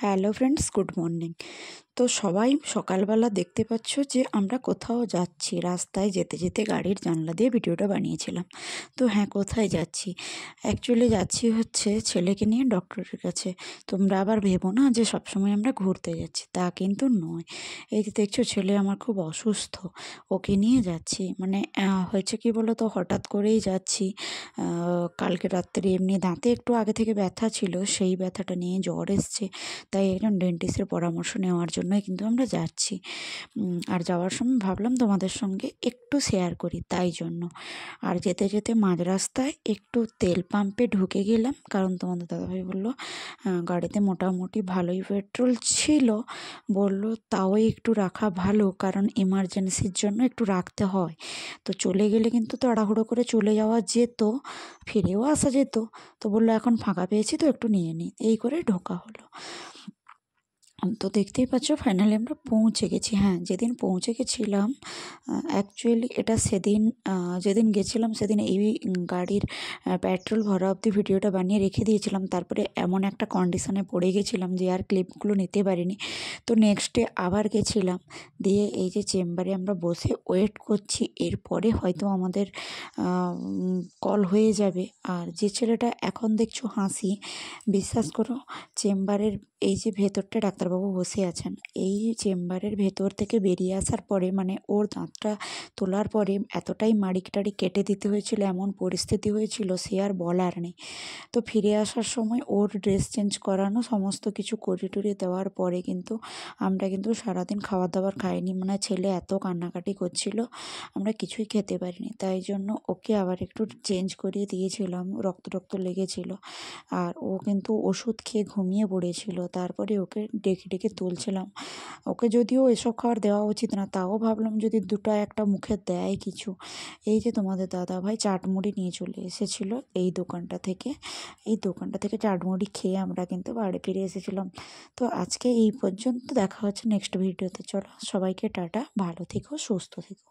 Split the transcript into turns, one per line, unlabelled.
Hello friends, good morning. তো সবাই সকালবেলা দেখতে পাচ্ছ যে আমরা কোথাও যাচ্ছি। রাস্তায় যেতে যেতে গাড়ির জানলা দিয়ে ভিডিওটা বানিয়েছিলাম। তো হ্যাঁ, কোথায় যাচ্ছি? অ্যাকচুয়ালি যাচ্ছি হচ্ছে ছেলেকে নিয়ে ডক্টরের কাছে। তোমরা আবার ভেবো না যে সবসময় আমরা ঘুরতে যাচ্ছি, তা কিন্তু নয়। এই যে দেখছো ছেলে আমার খুব অসুস্থ, ওকে নিয়ে যাচ্ছি। মানে হয়েছে কি বলো তো, হঠাৎ করেই যাচ্ছি। কালকে রাত্রে এমনি দাঁতে একটু আগে থেকে ব্যথা ছিল, সেই ব্যথাটা নিয়ে জ্বর এসছে। তাই একজন ডেন্টিস্টের পরামর্শ নেওয়ার জন্যই কিন্তু আমরা যাচ্ছি। আর যাওয়ার সময় ভাবলাম তোমাদের সঙ্গে একটু শেয়ার করি, তাই জন্য। আর যেতে যেতে মাঝ রাস্তায় একটু তেল পাম্পে ঢুকে গেলাম, কারণ তোমাদের দাদাভাই বললো গাড়িতে মোটামুটি ভালোই পেট্রোল ছিল। বললো তাও একটু রাখা ভালো, কারণ এমার্জেন্সির জন্য একটু রাখতে হয়। তো চলে গেলে কিন্তু তাড়াহুড়ো করে চলে যাওয়া যেত, ফিরেও আসা যেত। তো বললো এখন ফাঁকা পেয়েছি তো একটু নিয়ে নিই, এই করে ঢোকা হলো। তো দেখতেই পাচ্ছ ফাইনালি আমরা পৌঁছে গেছি। হ্যাঁ, যেদিন পৌঁছে গেছিলাম অ্যাকচুয়ালি এটা সেদিন যেদিন গেছিলাম সেদিন এই গাড়ির পেট্রোল ভরা অবধি ভিডিওটা বানিয়ে রেখে দিয়েছিলাম। তারপরে এমন একটা কন্ডিশনে পড়ে গেছিলাম যে আর ক্লিপগুলো নিতে পারিনি। তো নেক্সট ডে আবার গেছিলাম, দিয়ে এই যে চেম্বারে আমরা বসে ওয়েট করছি, এরপরে হয়তো আমাদের কল হয়ে যাবে। আর যে ছেলেটা এখন দেখছো হাসি, বিশ্বাস করো চেম্বারের এই যে ভেতরটা ডাক্তারবাবু বসে আছেন, এই চেম্বারের ভেতর থেকে বেরিয়ে আসার পরে মানে ওর দাঁতটা তোলার পরে এতটাই মাড়ি টাড়ি কেটে দিতে হয়েছিল, এমন পরিস্থিতি হয়েছিল সে আর বলার নেই। তো ফিরে আসার সময় ওর ড্রেস চেঞ্জ করানো সমস্ত কিছু করে টুরে দেওয়ার পরে কিন্তু আমরা কিন্তু সারাদিন খাবার দাবার খাইনি। মানে ছেলে এত কান্নাকাটি করছিল, আমরা কিছুই খেতে পারিনি। তাই জন্য ওকে আবার একটু চেঞ্জ করিয়ে দিয়েছিলাম, রক্ত টক্ত লেগেছিল। আর ও কিন্তু ওষুধ খেয়ে ঘুমিয়ে পড়েছিল। তারপরে ওকে ডেকে ডেকে তুলছিলাম। ওকে যদিও এসব খাবার দেওয়া উচিত না, তাও ভাবলাম যদি দুটো একটা মুখে দেয় কিছু। এই যে তোমাদের দাদাভাই চাটমুড়ি নিয়ে চলে এসেছিলো এই দোকানটা থেকে। এই দোকানটা থেকে চাটমুড়ি খেয়ে আমরা কিন্তু বাড়ি ফিরে এসেছিলাম। তো আজকে এই পর্যন্ত, দেখা হচ্ছে নেক্সট ভিডিওতে। চলো সবাইকে টাটা, ভালো থেকো, সুস্থ থেকো।